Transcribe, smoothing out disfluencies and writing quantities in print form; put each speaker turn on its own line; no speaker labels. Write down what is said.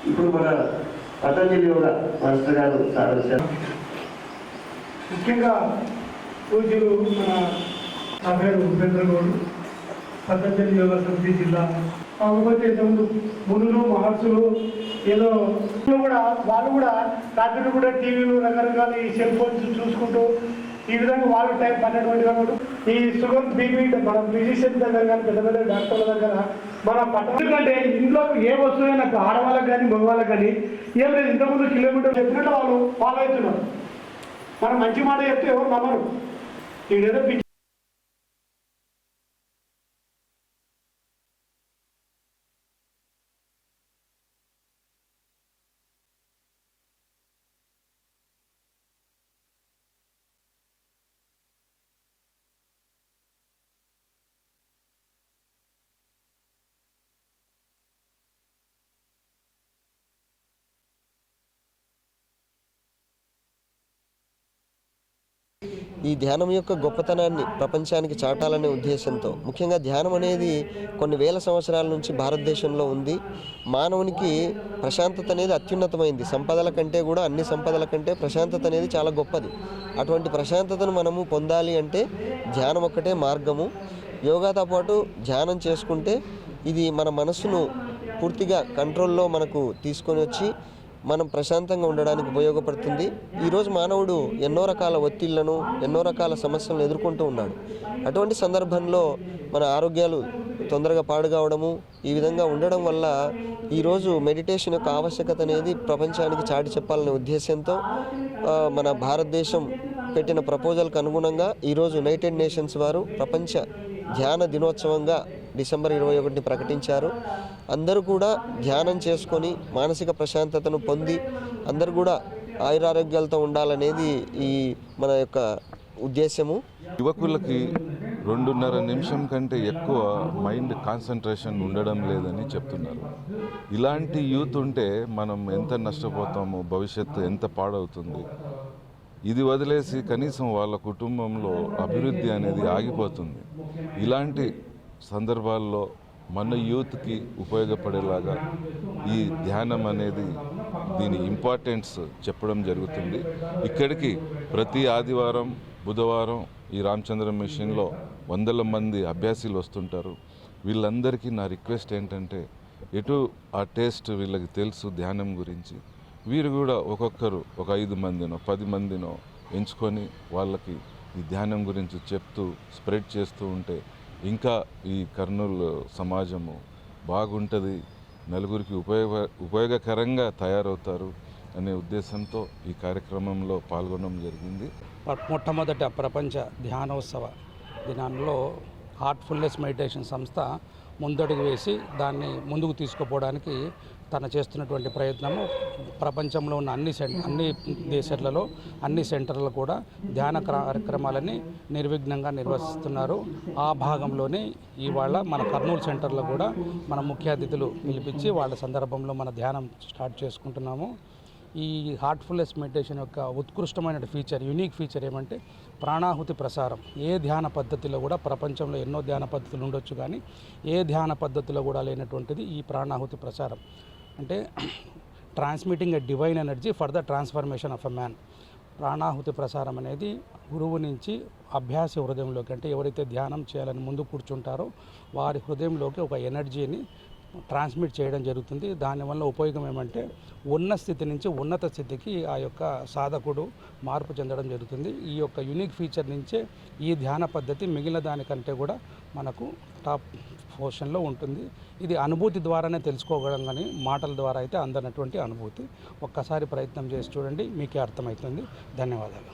ఇప్పుడు మన పతంజలి యోగా మాస్టర్ గారు సాధించారు.
ముఖ్యంగా పూజ్యులు నా పేరు ఉపేంద్ర గౌడ్, పతంజలి యోగా సమితి జిల్లా. కాకపోతే ఇంతకుముందు మునులు మహర్షులు ఏదో కూడా వాళ్ళు కూడా రాత్రి కూడా టీవీలు రకరకాల ఈ సెల్ ఫోన్స్ చూసుకుంటూ ఈ విధంగా వాళ్ళు టైం 12 గంటలు ఈ షుగర్ బీపీ మన ఫిజిషియన్ దగ్గర కానీ పెద్ద పెద్ద డాక్టర్ల దగ్గర మన పట్టణం కంటే ఇంట్లో ఏ వస్తువైనా ఆడవాళ్ళకి కానీ మగవాళ్ళకి కానీ ఏం లేదు. ఇంతకుముందు కిలోమీటర్ చెప్పినట్టు వాళ్ళు ఫాలో అవుతున్నారు. మనం మంచి మాట చెప్తే ఎవరు నమ్మరు. ఈడేదో
ఈ ధ్యానం యొక్క గొప్పతనాన్ని ప్రపంచానికి చాటాలనే ఉద్దేశంతో ముఖ్యంగా ధ్యానం అనేది కొన్ని వేల సంవత్సరాల నుంచి భారతదేశంలో ఉంది. మానవునికి ప్రశాంతత అనేది అత్యున్నతమైంది. సంపదల కంటే కూడా అన్ని సంపదల కంటే ప్రశాంతత అనేది చాలా గొప్పది. అటువంటి ప్రశాంతతను మనము పొందాలి అంటే ధ్యానం ఒక్కటే మార్గము. యోగాతో పాటు ధ్యానం చేసుకుంటే ఇది మన మనసును పూర్తిగా కంట్రోల్లో మనకు తీసుకొని వచ్చి మనం ప్రశాంతంగా ఉండడానికి ఉపయోగపడుతుంది. ఈరోజు మానవుడు ఎన్నో రకాల ఒత్తిళ్లను ఎన్నో రకాల సమస్యలను ఎదుర్కొంటూ ఉన్నాడు. అటువంటి సందర్భంలో మన ఆరోగ్యాలు తొందరగా పాడు కావడము ఈ విధంగా ఉండడం వల్ల ఈరోజు మెడిటేషన్ యొక్క ఆవశ్యకత అనేది ప్రపంచానికి చాటి చెప్పాలనే ఉద్దేశంతో మన భారతదేశం పెట్టిన ప్రపోజల్కి అనుగుణంగా ఈరోజు యునైటెడ్ నేషన్స్ వారు ప్రపంచ ధ్యాన దినోత్సవంగా డిసెంబర్ 21 ప్రకటించారు. అందరూ కూడా ధ్యానం చేసుకొని మానసిక ప్రశాంతతను పొంది అందరూ కూడా ఆయురారోగ్యాలతో ఉండాలనేది ఈ మన యొక్క ఉద్దేశము.
యువకులకి 2.5 నిమిషం కంటే ఎక్కువ మైండ్ కాన్సన్ట్రేషన్ ఉండడం లేదని చెప్తున్నారు. ఇలాంటి యూత్ ఉంటే మనం ఎంత నష్టపోతామో, భవిష్యత్తు ఎంత పాడవుతుంది. ఇది వదిలేసి కనీసం వాళ్ళ కుటుంబంలో అభివృద్ధి అనేది ఆగిపోతుంది. ఇలాంటి సందర్భాల్లో మన యూత్కి ఉపయోగపడేలాగా ఈ ధ్యానం అనేది దీని ఇంపార్టెన్స్ చెప్పడం జరుగుతుంది. ఇక్కడికి ప్రతి ఆదివారం బుధవారం ఈ రామచంద్ర మిషన్లో 100 మంది అభ్యాసులు వస్తుంటారు. వీళ్ళందరికీ నా రిక్వెస్ట్ ఏంటంటే ఎటు ఆ టేస్ట్ వీళ్ళకి తెలుసు ధ్యానం గురించి, వీరు కూడా ఒక్కొక్కరు ఒక 5 మందినో 10 మందినో ఎంచుకొని వాళ్ళకి ఈ ధ్యానం గురించి చెప్తూ స్ప్రెడ్ చేస్తూ ఉంటే ఇంకా ఈ కర్నూలు సమాజము బాగుంటుంది, నలుగురికి ఉపయోగకరంగా తయారవుతారు అనే ఉద్దేశంతో ఈ కార్యక్రమంలో పాల్గొనడం జరిగింది.
మొట్టమొదట ప్రపంచ ధ్యానోత్సవ దినాల్లో హార్ట్ఫుల్నెస్ మెడిటేషన్ సంస్థ ముందడుగు వేసి దాన్ని ముందుకు తీసుకుపోవడానికి తను చేస్తున్నటువంటి ప్రయత్నము ప్రపంచంలో ఉన్న అన్ని దేశాలలో అన్ని సెంటర్లలో కూడా ధ్యాన కార్యక్రమాలని నిర్విఘ్నంగా నిర్వహిస్తున్నారు. ఆ భాగంలోనే ఇవాళ మన కర్నూలు సెంటర్లో కూడా మన ముఖ్య అతిథులు పిలిపించి వాళ్ళ సందర్భంలో మన ధ్యానం స్టార్ట్ చేసుకుంటున్నాము. ఈ హార్ట్ఫుల్నెస్ మెడిటేషన్ యొక్క ఉత్కృష్టమైన ఫీచర్, యూనిక్ ఫీచర్ ఏమంటే ప్రాణాహుతి ప్రసారం. ఏ ధ్యాన పద్ధతిలో కూడా ప్రపంచంలో ఎన్నో ధ్యాన పద్ధతులు ఉండొచ్చు, కానీ ఏ ధ్యాన పద్ధతిలో కూడా లేనటువంటిది ఈ ప్రాణాహుతి ప్రసారం. అంటే transmitting a divine energy for the transformation of a man. ప్రాణాహుతి ప్రసారం అనేది గురువు నుంచి అభ్యాస హృదయంలోకి, అంటే ఎవరైతే ధ్యానం చేయాలని ముందు కూర్చుంటారో వారి హృదయంలోకి ఒక ఎనర్జీని ట్రాన్స్మిట్ చేయడం జరుగుతుంది. దానివల్ల ఉపయోగం ఏమంటే ఉన్న స్థితి నుంచి ఉన్నత స్థితికి ఆ యొక్క సాధకుడు మార్పు చెందడం జరుగుతుంది. ఈ యొక్క యూనిక్ ఫీచర్ నుంచే ఈ ధ్యాన పద్ధతి మిగిలిన దానికంటే కూడా మనకు టాప్ పొజిషన్లో ఉంటుంది. ఇది అనుభూతి ద్వారానే తెలుసుకోగలం, కానీ మాటల ద్వారా అయితే అందనటువంటి అనుభూతి. ఒక్కసారి ప్రయత్నం చేసి చూడండి, మీకే అర్థమవుతుంది. ధన్యవాదాలు.